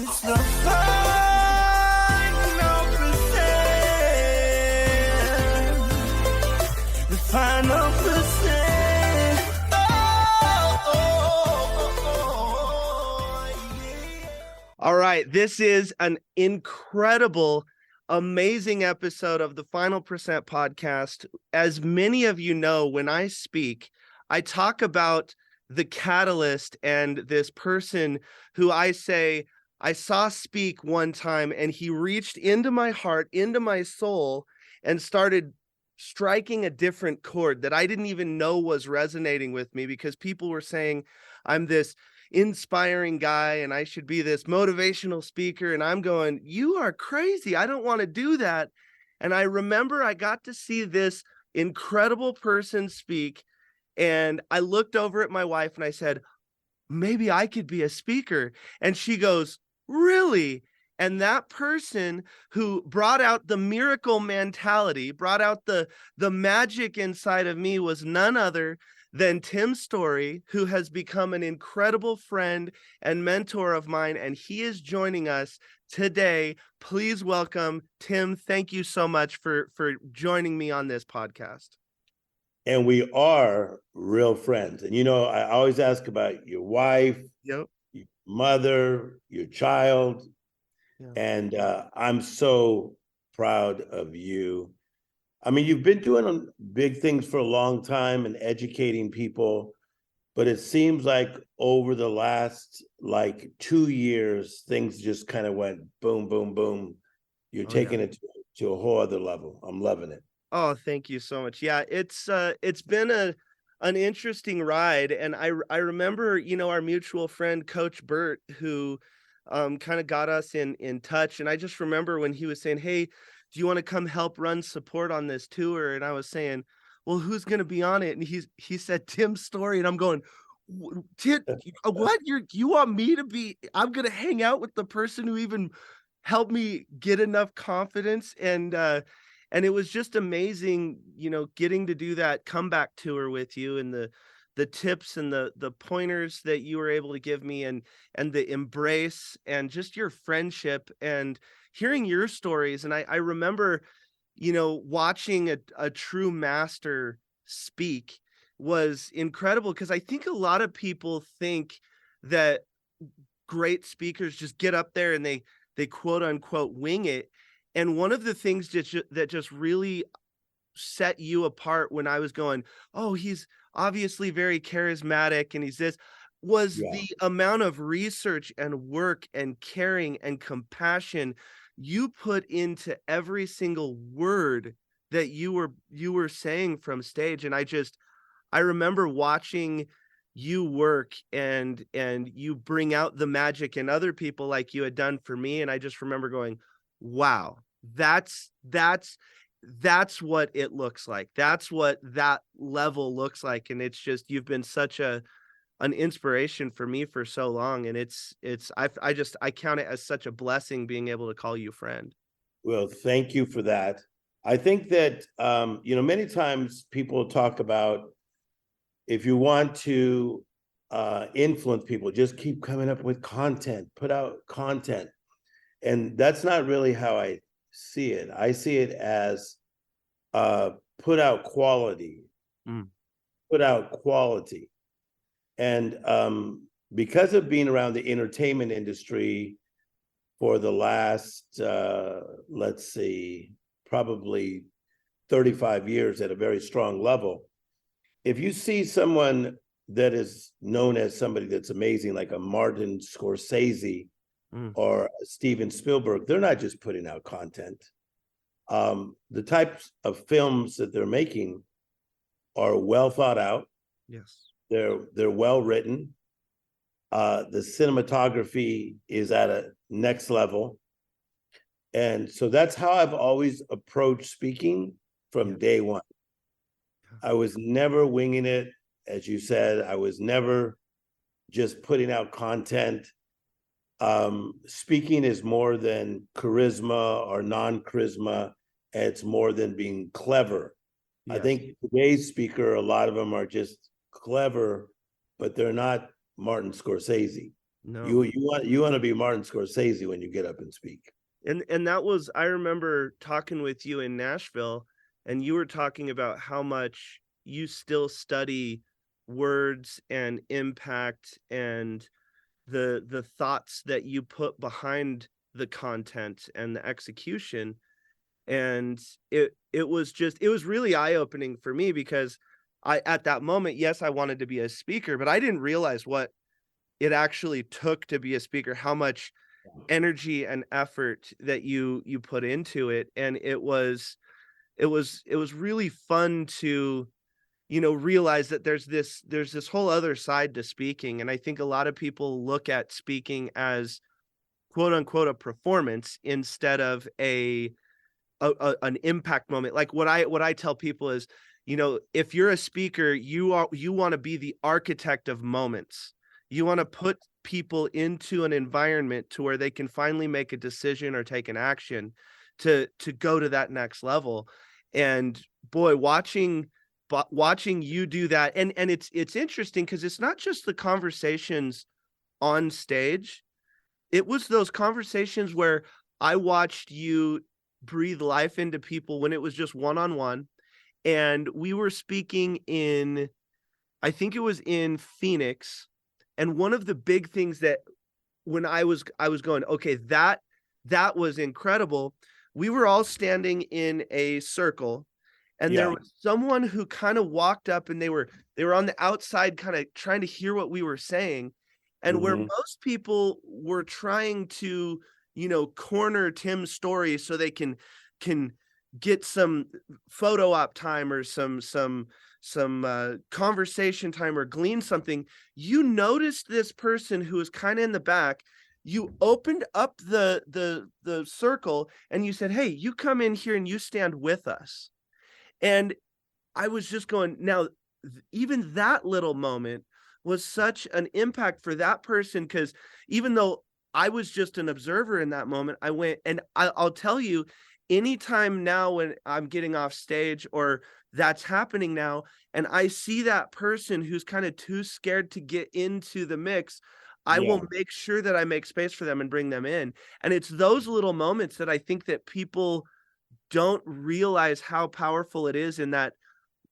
It's the final percent. The final percent. Yeah. All right, this is an incredible, amazing episode of the Final Percent podcast. As many of you know, when I speak, I talk about the catalyst and this person who I say I saw speak one time, and he reached into my heart, into my soul, and started striking a different chord that I didn't even know was resonating with me, because people were saying I'm this inspiring guy and I should be this motivational speaker, and I'm going, you are crazy, I don't want to do that. And I remember I got to see this incredible person speak, and I looked over at my wife and I said, maybe I could be a speaker. And she goes, really? And that person who brought out the miracle mentality, brought out the magic inside of me, was none other than Tim Storey, who has become an incredible friend and mentor of mine, and he is joining us today. Please welcome Tim. Thank you so much for joining me on this podcast. And we are real friends. And, you know, I always ask about your wife, Yep. your mother, your child. Yeah. And I'm so proud of you. I mean, you've been doing big things for a long time and educating people, but it seems like over the last 2 years, things just kind of went boom, boom, boom. You're taking it to a whole other level. I'm loving it. Oh, thank you so much. Yeah, it's been an interesting ride. And I remember, you know, our mutual friend, Coach Burt, who kind of got us in touch. And I just remember when he was saying, hey, do you want to come help run support on this tour? And I was saying, well, who's going to be on it? And he said, Tim Storey. And I'm going, what? You want me to be? I'm going to hang out with the person who even helped me get enough confidence. And it was just amazing, you know, getting to do that comeback tour with you, and the tips and the pointers that you were able to give me, and the embrace and just your friendship and hearing your stories. And I remember, you know, watching a true master speak was incredible, because I think a lot of people think that great speakers just get up there and they quote unquote wing it. And one of the things that just really set you apart when I was going, oh, he's obviously very charismatic and he's this, was the amount of research and work and caring and compassion you put into every single word that you were saying from stage. And I remember watching you work and you bring out the magic in other people like you had done for me. And I just remember going, wow, that's what it looks like. That's what that level looks like. And it's just, you've been such an inspiration for me for so long. And I count it as such a blessing being able to call you friend. Well, thank you for that. I think that, you know, many times people talk about, if you want to influence people, just keep coming up with content, put out content. And that's not really how I see it. I see it as put out quality, put out quality. And because of being around the entertainment industry for the last, let's see, probably 35 years at a very strong level, if you see someone that is known as somebody that's amazing, like a Martin Scorsese, or Steven Spielberg, they're not just putting out content. The types of films that they're making are well thought out. Yes. They're well written. The cinematography is at a next level. And so that's how I've always approached speaking from day one. I was never winging it. As you said, I was never just putting out content. Speaking is more than charisma or non-charisma. It's more than being clever. Yes. I think today's speaker, a lot of them are just clever, but they're not Martin Scorsese. No. You want to be Martin Scorsese when you get up and speak. And that was, I remember talking with you in Nashville, and you were talking about how much you still study words and impact and the thoughts that you put behind the content and the execution. And it was really eye-opening for me, because I, at that moment, yes, I wanted to be a speaker, but I didn't realize what it actually took to be a speaker, how much energy and effort that you put into it. And it was really fun to, realize that there's this whole other side to speaking. And I think a lot of people look at speaking as quote unquote a performance instead of an impact moment. Like what I tell people is, if you're a speaker, you want to be the architect of moments. You want to put people into an environment to where they can finally make a decision or take an action to go to that next level. And boy, watching you do that, and it's interesting because it's not just the conversations on stage. It was those conversations where I watched you breathe life into people when it was just one-on-one. And we were speaking in, I think it was in Phoenix. And one of the big things that when I was going, okay, that was incredible. We were all standing in a circle, and there was someone who kind of walked up, and they were on the outside kind of trying to hear what we were saying. And where most people were trying to, corner Tim's Storey so they can get some photo op time or some conversation time or glean something, you noticed this person who was kind of in the back. You opened up the circle and you said, "Hey, you come in here and you stand with us." And I was just going, now, even that little moment was such an impact for that person, because even though I was just an observer in that moment, I went, and I'll tell you, anytime now when I'm getting off stage or that's happening now, and I see that person who's kind of too scared to get into the mix, I will make sure that I make space for them and bring them in. And it's those little moments that I think that people don't realize how powerful it is in that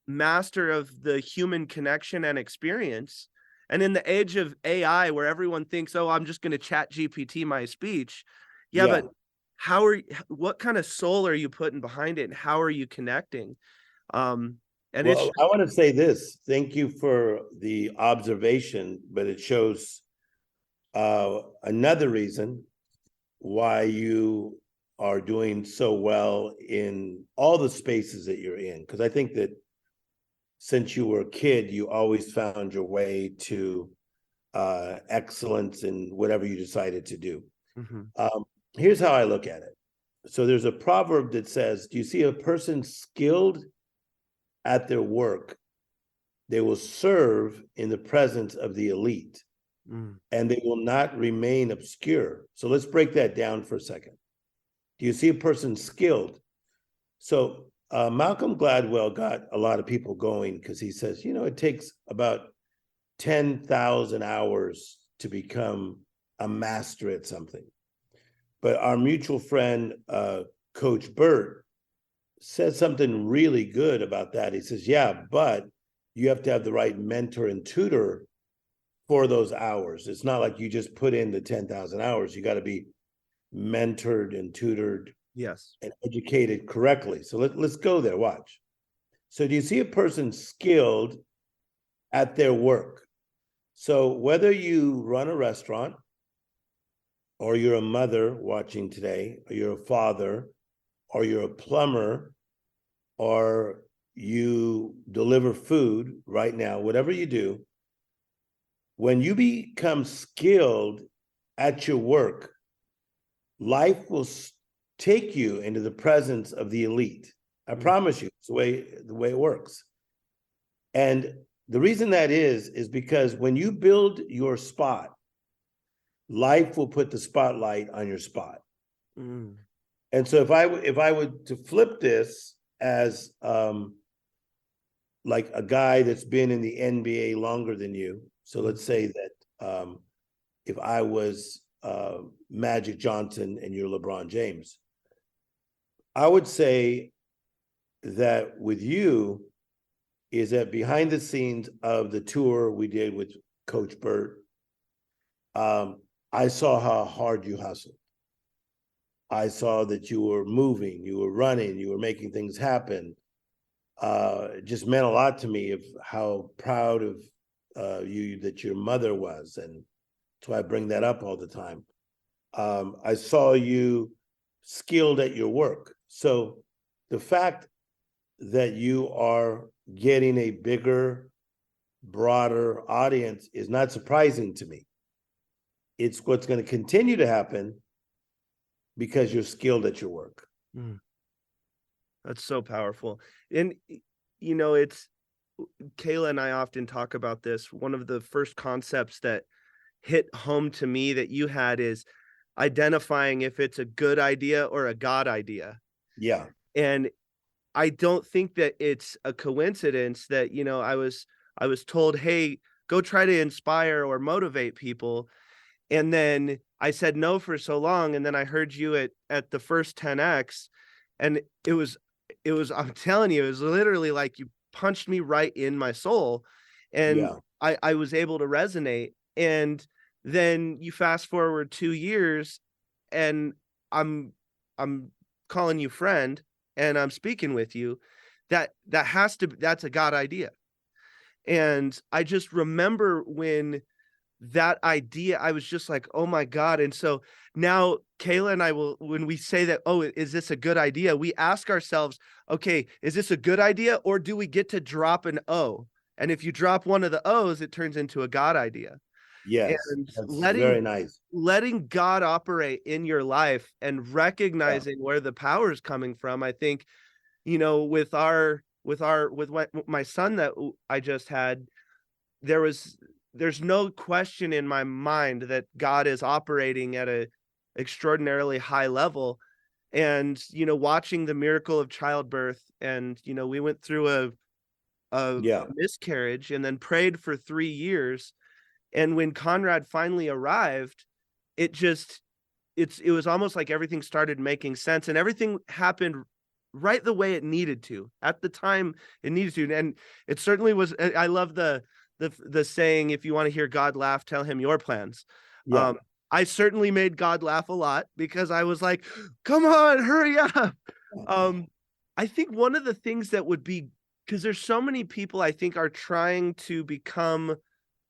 master of the human connection and experience. And in the age of AI, where everyone thinks, "Oh, I'm just going to chat GPT my speech." Yeah, but what kind of soul are you putting behind it, and how are you connecting? And well, I want to say this. Thank you for the observation, but it shows another reason why you are doing so well in all the spaces that you're in. Because I think that since you were a kid, you always found your way to excellence in whatever you decided to do. Here's how I look at it. So there's a proverb that says, do you see a person skilled at their work? They will serve in the presence of the elite, and they will not remain obscure. So let's break that down for a second. Do you see a person skilled? So Malcolm Gladwell got a lot of people going because he says, it takes about 10,000 hours to become a master at something. But our mutual friend, Coach Burt, said something really good about that. He says, yeah, but you have to have the right mentor and tutor for those hours. It's not like you just put in the 10,000 hours. You got to be mentored and tutored, and educated correctly. So let's go there. Watch. So do you see a person skilled at their work? So whether you run a restaurant, or you're a mother watching today, or you're a father, or you're a plumber, or you deliver food right now, whatever you do, when you become skilled at your work, life will take you into the presence of the elite. I promise you, it's the way it works. And the reason that is because when you build your spot, life will put the spotlight on your spot. And so if I would to flip this as like a guy that's been in the NBA longer than you, so let's say that if I was Magic Johnson and you're LeBron James. I would say that with you is that behind the scenes of the tour we did with Coach Burt, I saw how hard you hustled. I saw that you were moving, you were running, you were making things happen. It just meant a lot to me of how proud of you that your mother was, and that's why I bring that up all the time. I saw you skilled at your work. So the fact that you are getting a bigger, broader audience is not surprising to me. It's what's going to continue to happen because you're skilled at your work. That's so powerful. And, you know, it's Kayla and I often talk about this. One of the first concepts that hit home to me that you had is identifying if it's a good idea or a God idea. Yeah. And I don't think that it's a coincidence that, you know, I was told, hey, go try to inspire or motivate people. And then I said no for so long. And then I heard you at the first 10X, and it was, I'm telling you, it was literally like you punched me right in my soul. And Yeah. I was able to resonate. And then you fast forward 2 years and I'm calling you friend and I'm speaking with you. That's a God idea. And I just remember when that idea, I was just like, oh my God. And so now Kayla and I will, when we say that, oh, is this a good idea? We ask ourselves, okay, is this a good idea? Or do we get to drop an O? And if you drop one of the O's, it turns into a God idea. Yes. And That's very nice. letting God operate in your life and recognizing where the power is coming from. I think, you know, with my son that I just had, there's no question in my mind that God is operating at a extraordinarily high level. And, you know, watching the miracle of childbirth, and, you know, we went through a miscarriage and then prayed for 3 years. And when Conrad finally arrived, it was almost like everything started making sense, and everything happened right the way it needed to at the time it needed to. And it certainly was. I love the saying, if you want to hear God laugh, tell him your plans. Yeah. I certainly made God laugh a lot because I was like, come on, hurry up. I think one of the things that would be, because there's so many people I think are trying to become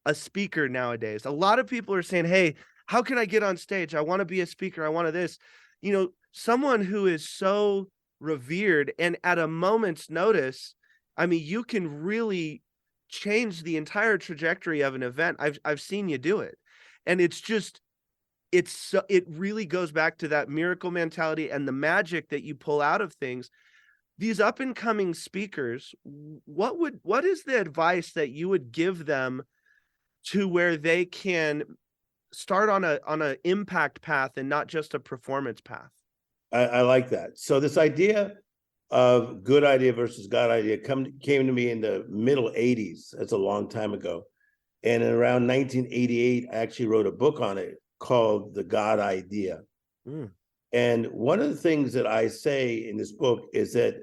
a speaker nowadays. A lot of people are saying, hey, how can I get on stage? I want to be a speaker. I want to this, you know, someone who is so revered and at a moment's notice, I mean, you can really change the entire trajectory of an event. I've seen you do it. And it really goes back to that miracle mentality and the magic that you pull out of things. These up and coming speakers, what is the advice that you would give them to where they can start on a impact path and not just a performance path? I like that. So this idea of good idea versus God idea came to me in the middle 80s. That's a long time ago. And in around 1988, I actually wrote a book on it called The God Idea. And one of the things that I say in this book is that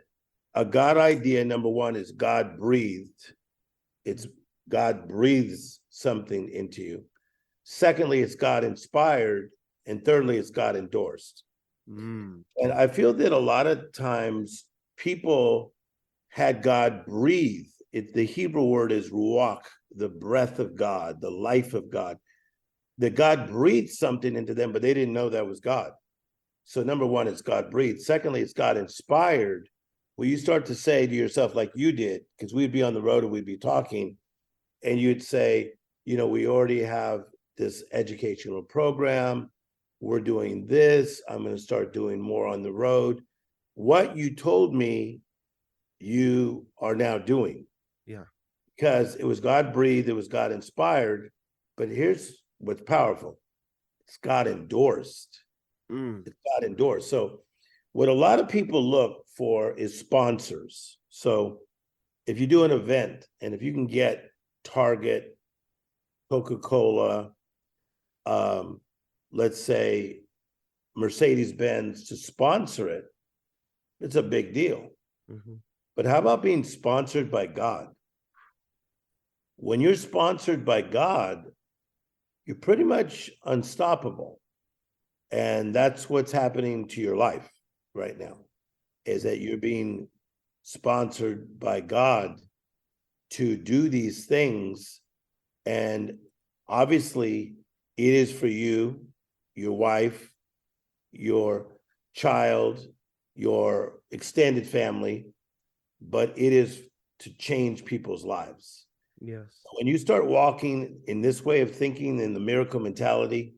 a God idea, number one, is God breathed. It's God breathes something into you. Secondly, it's God inspired. And thirdly, it's God endorsed. And I feel that a lot of times people had God breathe. The Hebrew word is ruach, the breath of God, the life of God. That God breathed something into them, but they didn't know that was God. So number one, it's God breathed. Secondly, it's God inspired. Well, you start to say to yourself, like you did, because we'd be on the road and we'd be talking, and you'd say, you know, we already have this educational program. We're doing this. I'm going to start doing more on the road. What you told me, you are now doing. Yeah. Because it was God breathed, it was God inspired. But here's what's powerful. It's God endorsed. It's God endorsed. So what a lot of people look for is sponsors. So if you do an event and if you can get Target, Coca-Cola, let's say Mercedes-Benz to sponsor it, it's a big deal. Mhm. But how about being sponsored by God? When you're sponsored by God, you're pretty much unstoppable. And that's what's happening to your life right now, is that you're being sponsored by God to do these things. And obviously, it is for you, your wife, your child, your extended family, but it is to change people's lives. Yes. When you start walking in this way of thinking, in the miracle mentality,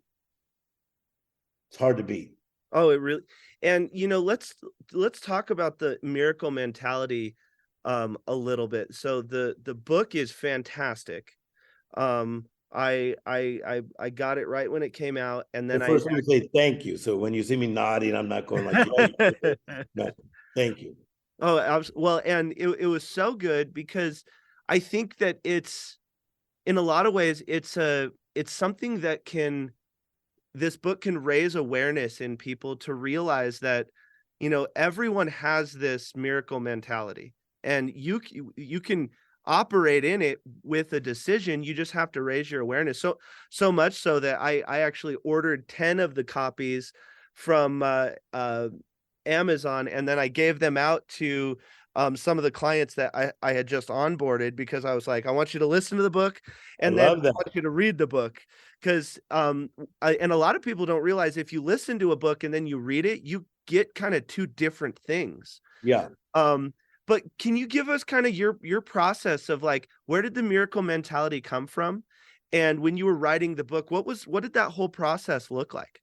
it's hard to beat. Oh, it really, and let's talk about the miracle mentality a little bit. So the book is fantastic. I got it right when it came out, and then Well, first, let me say thank you. So when you see me nodding, I'm not going like, yeah, no, thank you. Oh, well, and it was so good because I think that it's, in a lot of ways, it's something that this book can raise awareness in people to realize that, everyone has this miracle mentality, and you can operate in it with a decision. You just have to raise your awareness. So much so that I actually ordered 10 of the copies from Amazon, and then I gave them out to some of the clients that I had just onboarded, because I was like, I want you to listen to the book, I and then love I that. want you to read the book. Because and a lot of people don't realize, if you listen to a book and then you read it, you get kind of two different things. Yeah. But can you give us kind of your process of, like, where did the miracle mentality come from? And when you were writing the book, what did that whole process look like?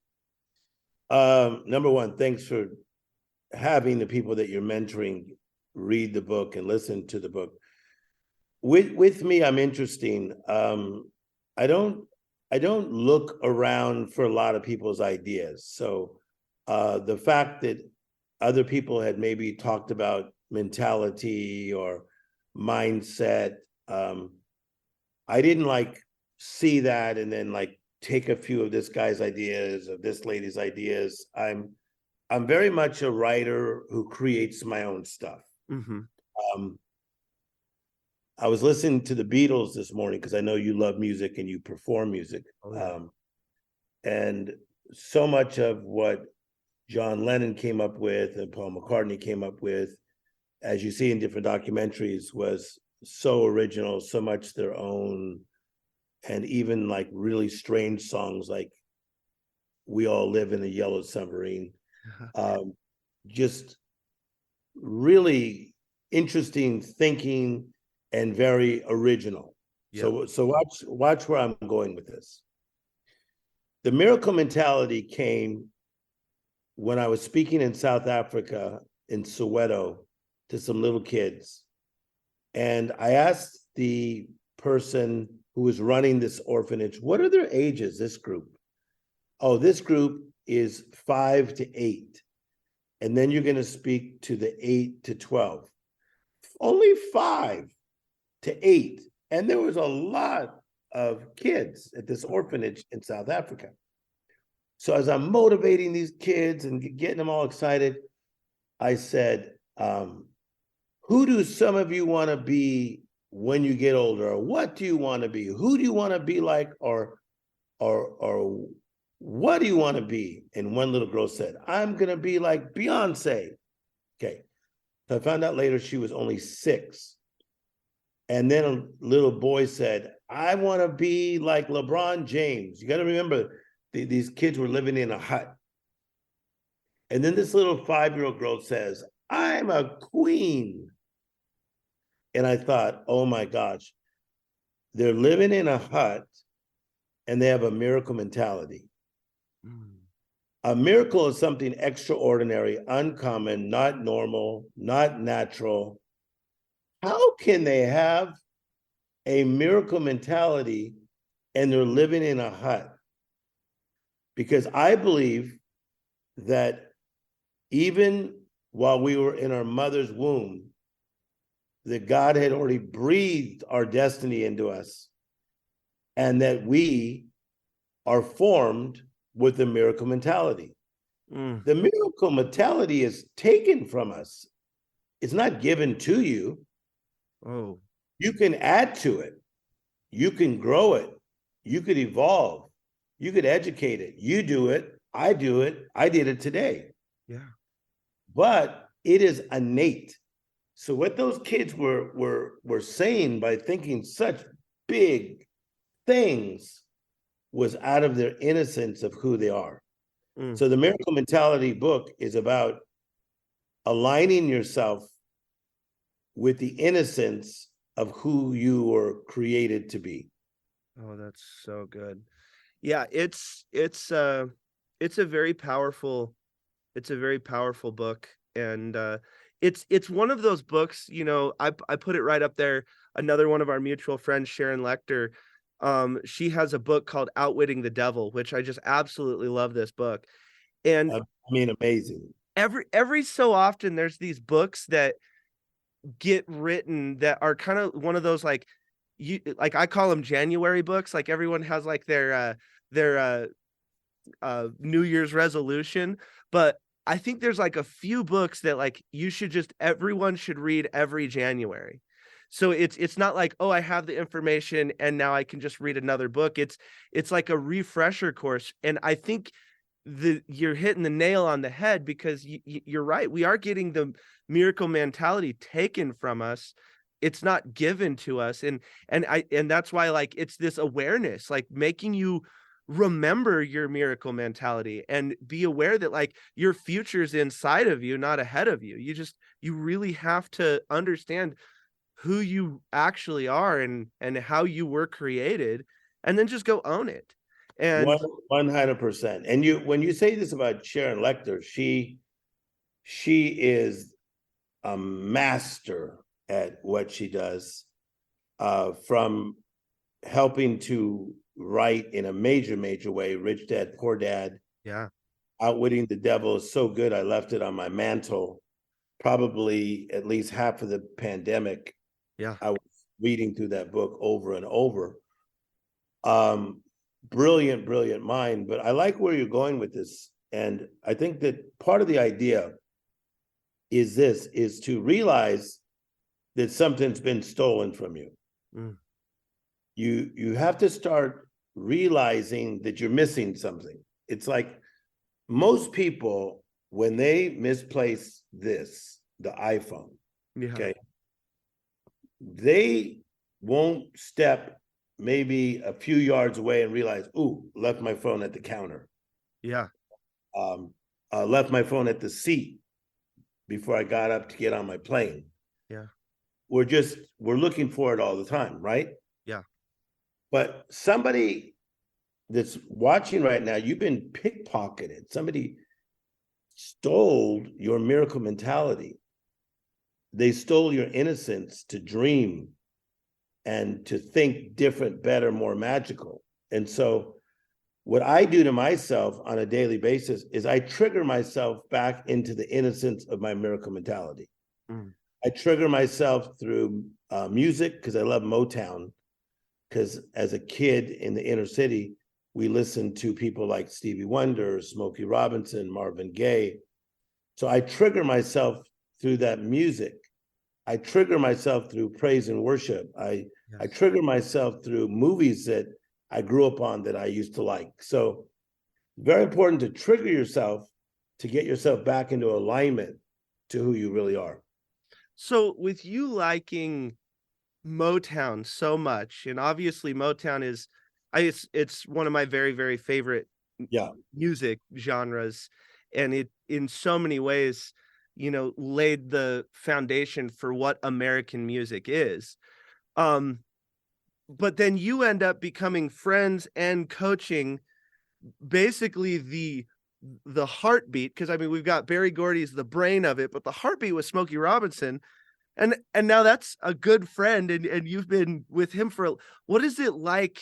Number one, thanks for having the people that you're mentoring read the book and listen to the book. With me, I'm interesting. I don't look around for a lot of people's ideas. So the fact that other people had maybe talked about mentality or mindset, I didn't see that and then take a few of this guy's ideas or this lady's ideas. I'm very much a writer who creates my own stuff. Mhm. I was listening to the Beatles this morning because I know you love music and you perform music. Oh, yeah. And so much of what John Lennon came up with and Paul McCartney came up with, as you see in different documentaries, was so original, so much their own, and even really strange songs like We All Live in a Yellow Submarine. Just really interesting thinking and very original. Yep. So watch where I'm going with this. The miracle mentality came when I was speaking in South Africa, in Soweto, to some little kids. And I asked the person who was running this orphanage, what are their ages, this group? Oh, this group is 5 to 8. And then you're going to speak to the 8 to 12. Only 5 to 8. And there was a lot of kids at this orphanage in South Africa. So as I'm motivating these kids and getting them all excited, I said, who do some of you want to be when you get older? Or what do you want to be? Who do you want to be like? Or what do you want to be? And one little girl said, I'm going to be like Beyonce. Okay. So I found out later she was only 6. And then a little boy said, I want to be like LeBron James. You got to remember, these kids were living in a hut. And then this little 5-year-old girl says, I'm a queen. And I thought, oh my gosh, they're living in a hut and they have a miracle mentality. A miracle is something extraordinary, uncommon, not normal, not natural. How can they have a miracle mentality and they're living in a hut? Because I believe that even while we were in our mother's womb, that God had already breathed our destiny into us, and that we are formed with the miracle mentality. Mm. The miracle mentality is taken from us. It's not given to you. Oh, You can add to it. You can grow it. You could evolve. You could educate it. You do it. I do it. I did it today. yeah. But it is innate. So what those kids were saying by thinking such big things was out of their innocence of who they are. Mm. So the Miracle Mentality book is about aligning yourself with the innocence of who you were created to be. Oh, that's so good. Yeah, it's a very powerful book, and it's one of those books, you know, I put it right up there. Another one of our mutual friends, Sharon Lecter, she has a book called Outwitting the Devil, which I just absolutely love this book. And I mean, amazing. every so often there's these books that get written that are kind of one of those, like, you like, I call them January books. Like, everyone has like their New Year's resolution, but I think there's like a few books that, like, everyone should read every January. So it's not like, oh, I have the information and now I can just read another book. It's like a refresher course. And I think you're hitting the nail on the head, because you're right. We are getting the miracle mentality taken from us. It's not given to us. And that's why, like, it's this awareness, like, making you remember your miracle mentality and be aware that, like, your future's inside of you, not ahead of you. You really have to understand who you actually are, and how you were created, and then just go own it. And 100%. And when you say this about Sharon Lecter, she is a master at what she does, from helping to write in a major way, Rich Dad, Poor Dad. yeah, Outwitting the Devil is so good. I left it on my mantle probably at least half of the pandemic. yeah. I was reading through that book over and over. Brilliant mind. But I like where you're going with this. And I think that part of the idea is to realize that something's been stolen from you. Mm. You have to start realizing that you're missing something. It's like most people, when they misplace the iPhone, Yeah. okay, they won't step maybe a few yards away and realize, ooh, left my phone at the counter. Yeah. Left my phone at the seat before I got up to get on my plane. Yeah. We're looking for it all the time, right? Yeah. But somebody that's watching right now, you've been pickpocketed. Somebody stole your miracle mentality. They stole your innocence to dream and to think different, better, more magical. And so what I do to myself on a daily basis is I trigger myself back into the innocence of my miracle mentality. Mm. I trigger myself through music, because I love Motown, because as a kid in the inner city, we listened to people like Stevie Wonder, Smokey Robinson, Marvin Gaye. So I trigger myself through that music. I trigger myself through praise and worship. I trigger myself through movies that I grew up on that I used to like. So very important to trigger yourself to get yourself back into alignment to who you really are. So with you liking Motown so much, and obviously Motown is, it's one of my very favorite music genres, and it in so many ways, you know, laid the foundation for what American music is. But then you end up becoming friends and coaching basically the heartbeat, because I mean, we've got Berry Gordy's the brain of it, but the heartbeat was Smokey Robinson. And now that's a good friend, and you've been with him for, what is it like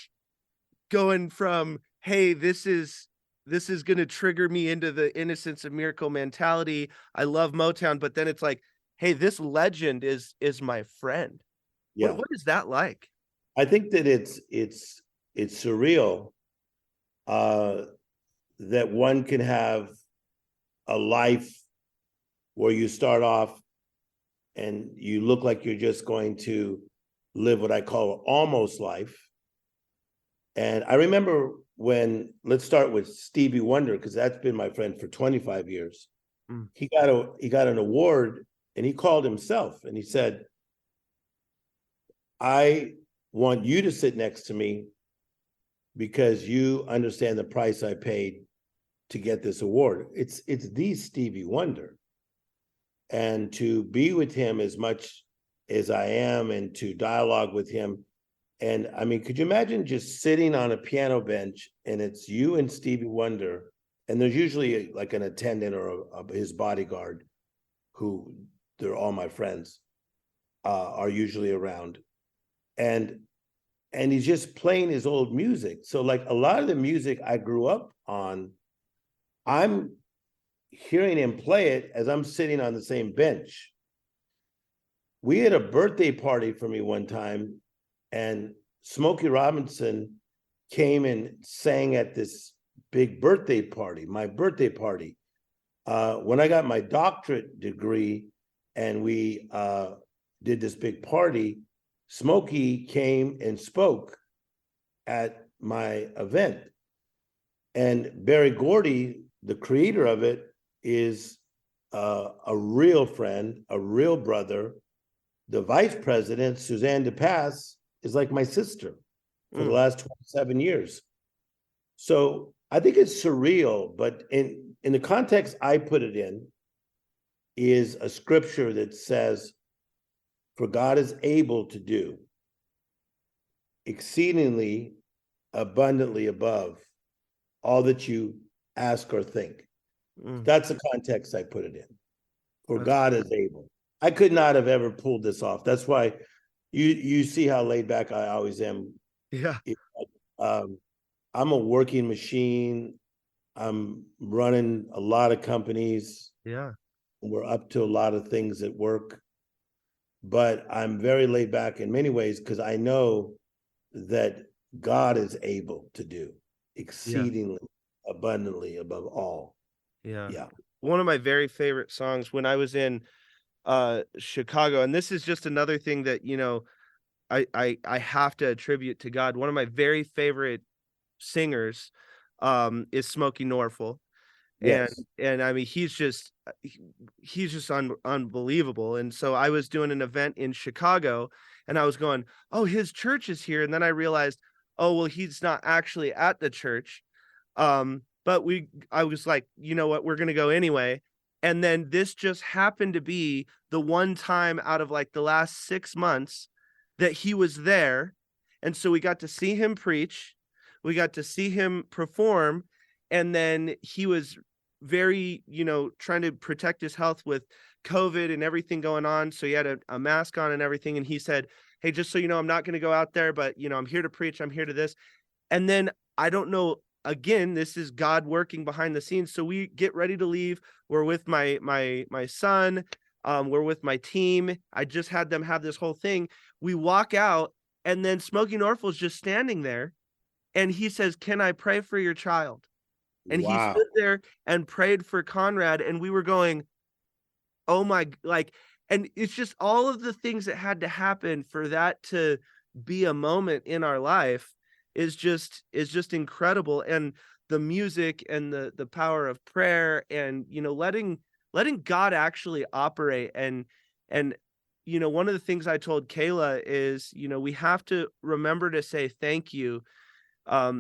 going from, hey, this is going to trigger me into the innocence of miracle mentality, I love Motown, but then it's like, hey, this legend is my friend. What is that like? I think that it's surreal. that one can have a life where you start off and you look like you're just going to live what I call almost life. And I remember when, let's start with Stevie Wonder, because that's been my friend for 25 years. He got an award, and he called himself and he said, I want you to sit next to me because you understand the price I paid to get this award. It's the Stevie Wonder. And to be with him as much as I am and to dialogue with him. And I mean, could you imagine just sitting on a piano bench and it's you and Stevie Wonder, and there's usually like an attendant or his bodyguard, who they're all my friends, are usually around. And he's just playing his old music. So like a lot of the music I grew up on, I'm hearing him play it as I'm sitting on the same bench. We had a birthday party for me one time, and Smokey Robinson came and sang at this big birthday party, my birthday party. When I got my doctorate degree and we did this big party, Smokey came and spoke at my event. And Barry Gordy, the creator of it, is a real friend, a real brother. The vice president, Suzanne DePass, is like my sister for the last 27 years. So I think it's surreal, but in the context I put it in is a scripture that says, for God is able to do exceedingly abundantly above all that you ask or think. That's the context I put it in. For God is able. I could not have ever pulled this off. That's why you see how laid back I always am. Yeah. I'm a working machine. I'm running a lot of companies. Yeah. We're up to a lot of things at work. But I'm very laid back in many ways because I know that God is able to do exceedingly abundantly above all. Yeah. One of my very favorite songs when I was in Chicago, and this is just another thing that, you know, I have to attribute to God. One of my very favorite singers is Smokey Norfolk. Yes. And I mean, he's just unbelievable. And so I was doing an event in Chicago and I was going, oh, his church is here. And then I realized, oh, well, he's not actually at the church. But I was like, you know what, we're going to go anyway. And then this just happened to be the one time out of like the last 6 months that he was there. And so we got to see him preach. We got to see him perform. And then he was very, you know, trying to protect his health with COVID and everything going on. So he had a mask on and everything. And he said, hey, just so you know, I'm not going to go out there, but, you know, I'm here to preach. I'm here to this. And then I don't know, again, this is God working behind the scenes. So we get ready to leave. We're with my son. We're with my team. I just had them have this whole thing. We walk out and then Smokey Norfolk's just standing there. And he says, can I pray for your child? And he stood there and prayed for Conrad. And we were going, oh my, like, and it's just all of the things that had to happen for that to be a moment in our life is just incredible. And the music and the power of prayer and, you know, letting God actually operate. And, you know, one of the things I told Kayla is, you know, we have to remember to say thank you.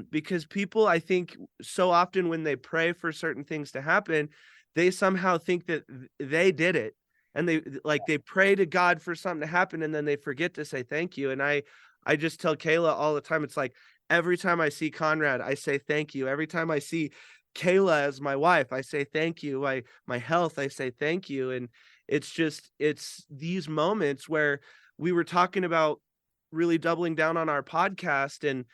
Because people, I think so often when they pray for certain things to happen, they somehow think that they did it. And they pray to God for something to happen and then they forget to say thank you. And I just tell Kayla all the time, it's like, every time I see Conrad, I say thank you. Every time I see Kayla as my wife, I say thank you. My health, I say thank you. And it's these moments where we were talking about really doubling down on our podcast and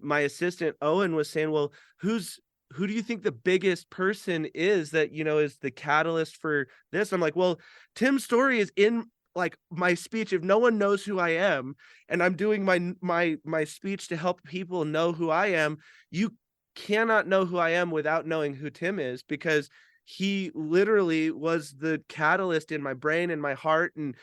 my assistant Owen was saying, well, who do you think the biggest person is that, you know, is the catalyst for this? I'm like, well, Tim Storey is in like my speech. If no one knows who I am and I'm doing my speech to help people know who I am, you cannot know who I am without knowing who Tim is, because he literally was the catalyst in my brain and my heart and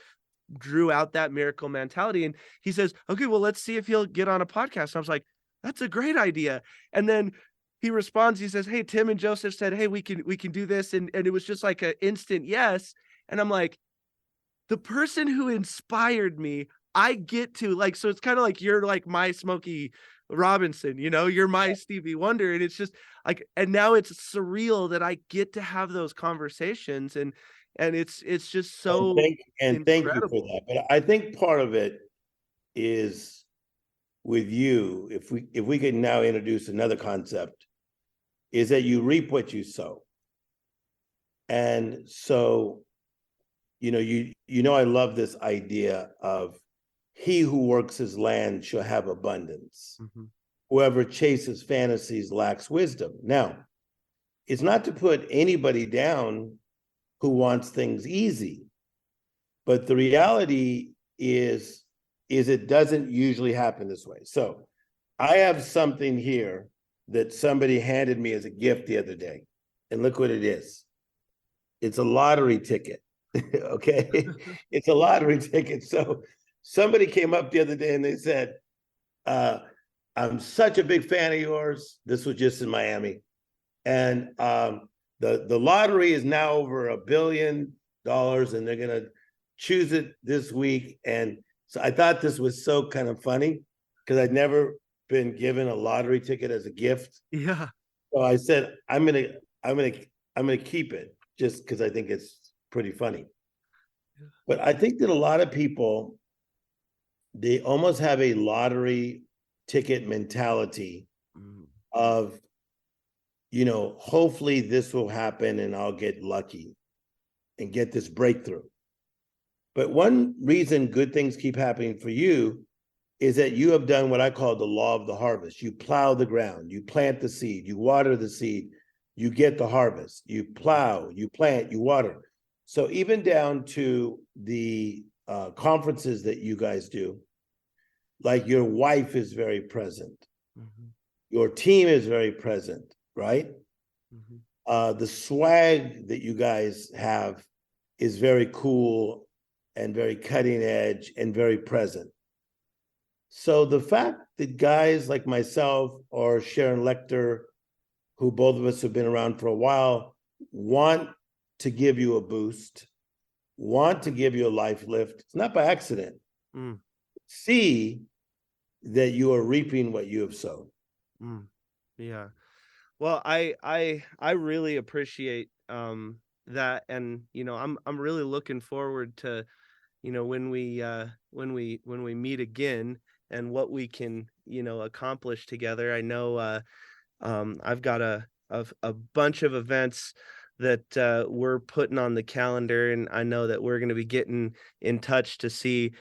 drew out that miracle mentality. And he says, okay, well, let's see if he'll get on a podcast. And I was like, that's a great idea. And then he responds, he says, hey, Tim and Joseph said, hey, we can do this. And it was just like an instant yes. And I'm like, the person who inspired me, I get to, like, so it's kind of like you're like my Smokey Robinson, you know, you're my Stevie Wonder. And it's just like, and now it's surreal that I get to have those conversations, and it's just so Thank you for incredible. that. But I think part of it is with you, if we could now introduce another concept, is that you reap what you sow. And so, you know, I love this idea of he who works his land shall have abundance. Mm-hmm. Whoever chases fantasies lacks wisdom. Now, it's not to put anybody down who wants things easy, but the reality is it doesn't usually happen this way. So I have something here that somebody handed me as a gift the other day, and look what it is. It's a lottery ticket. Okay. It's a lottery ticket. So somebody came up the other day and they said, I'm such a big fan of yours. This was just in Miami. And the lottery is now over $1 billion, and they're going to choose it this week. And so I thought this was so kind of funny, because I'd never been given a lottery ticket as a gift. Yeah. So I said, I'm gonna keep it, just because I think it's pretty funny. But I think that a lot of people, they almost have a lottery ticket mentality of, hopefully this will happen and I'll get lucky and get this breakthrough. But one reason good things keep happening for you is that you have done what I call the law of the harvest. You plow the ground, you plant the seed, you water the seed, you get the harvest. You plow, you plant, you water. So even down to the conferences that you guys do, like your wife is very present. Mm-hmm. Your team is very present, right? Mm-hmm. The swag that you guys have is very cool and very cutting edge and very present. So the fact that guys like myself or Sharon Lecter, who both of us have been around for a while, want to give you a boost, want to give you a life lift, it's not by accident. See that you are reaping what you have sown. Yeah. Well, I really appreciate that, and I'm really looking forward to when we meet again and what we can accomplish together. I know I've got a bunch of events that we're putting on the calendar, and I know that we're going to be getting in touch to see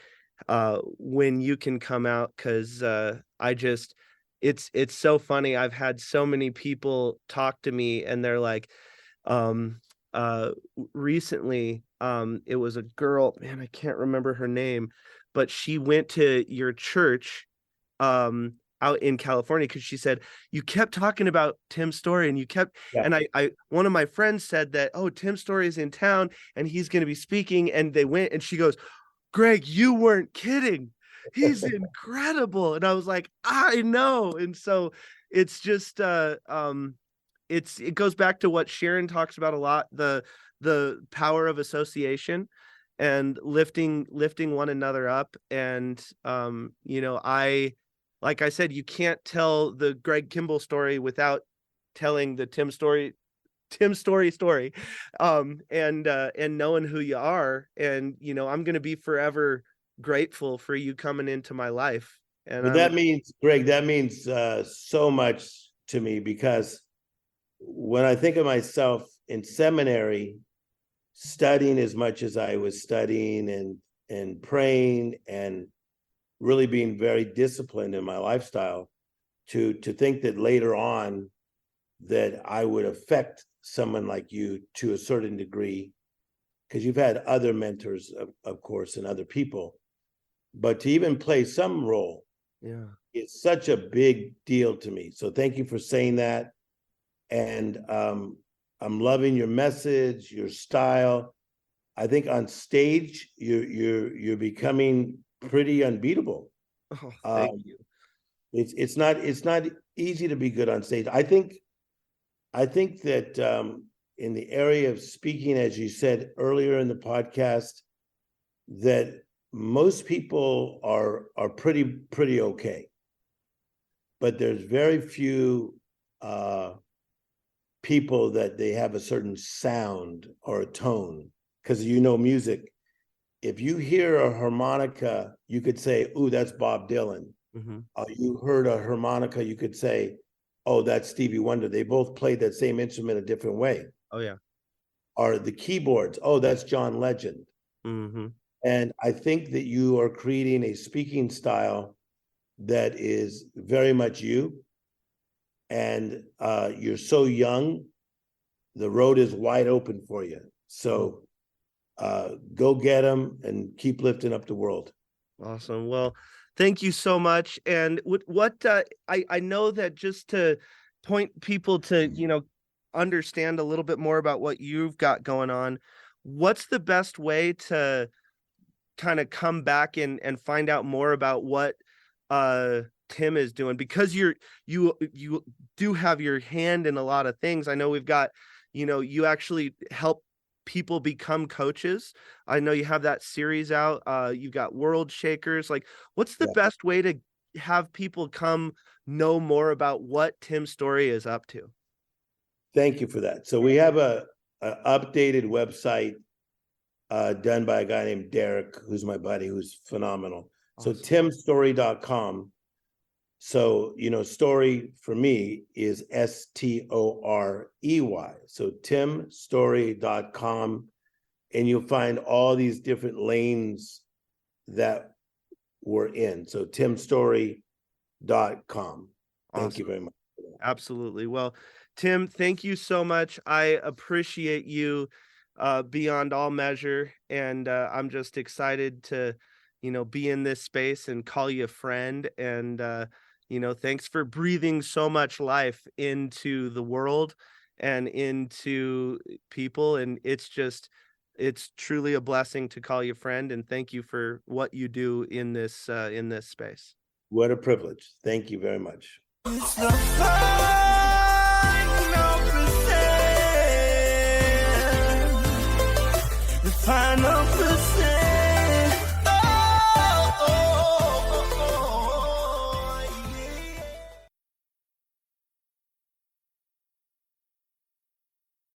when you can come out, because it's so funny. I've had so many people talk to me, and they're like, recently, it was a girl, man, I can't remember her name, but she went to your church out in California, because she said you kept talking about Tim Storey, and you kept, and I one of my friends said that, oh, Tim Storey is in town and he's going to be speaking, and they went, and she goes, Greg, you weren't kidding. He's incredible. And I was like, I know. And so it's just it goes back to what Sharon talks about a lot, the power of association and lifting one another up. And like I said, you can't tell the Greg Kimball story without telling the Tim Storey story, and knowing who you are. And I'm going to be forever grateful for you coming into my life. And but that means, Greg, that means so much to me, because when I think of myself in seminary, studying as much as I was studying and praying and really being very disciplined in my lifestyle, to think that later on that I would affect someone like you to a certain degree, because you've had other mentors, of course, and other people, but to even play some role is such a big deal to me. So thank you for saying that. And I'm loving your message, your style. I think on stage you're becoming pretty unbeatable. Oh, thank you. It's not easy to be good on stage. I think that in the area of speaking, as you said earlier in the podcast, that most people are pretty okay, but there's very few people that they have a certain sound or a tone, because music. If you hear a harmonica, you could say, "Ooh, that's Bob Dylan." Mm-hmm. You heard a harmonica, you could say, "Oh, that's Stevie Wonder." They both played that same instrument a different way. Oh yeah. Or the keyboards, "Oh, that's John Legend." Mm-hmm. And I think that you are creating a speaking style that is very much you. And you're so young, the road is wide open for you. So go get them and keep lifting up the world. Awesome. Well, thank you so much. And what I know that just to point people to, understand a little bit more about what you've got going on, what's the best way to kind of come back and find out more about what Tim is doing? Because you do have your hand in a lot of things. I know we've got, you actually help people become coaches. I know you have that series out. You've got World Shakers. Like, what's the best way to have people come know more about what Tim Storey is up to? Thank you for that. So we have a updated website done by a guy named Derek, who's my buddy, who's phenomenal. Awesome. So timstorey.com. So, Storey for me is STOREY. So timstorey.com, and you'll find all these different lanes that we're in. So timstorey.com. Thank you very much. Absolutely. Well, Tim, thank you so much. I appreciate you beyond all measure. And I'm just excited to, be in this space and call you a friend. And, thanks for breathing so much life into the world and into people. And it's truly a blessing to call you a friend. And thank you for what you do in this space. What a privilege. Thank you very much. It's the fire.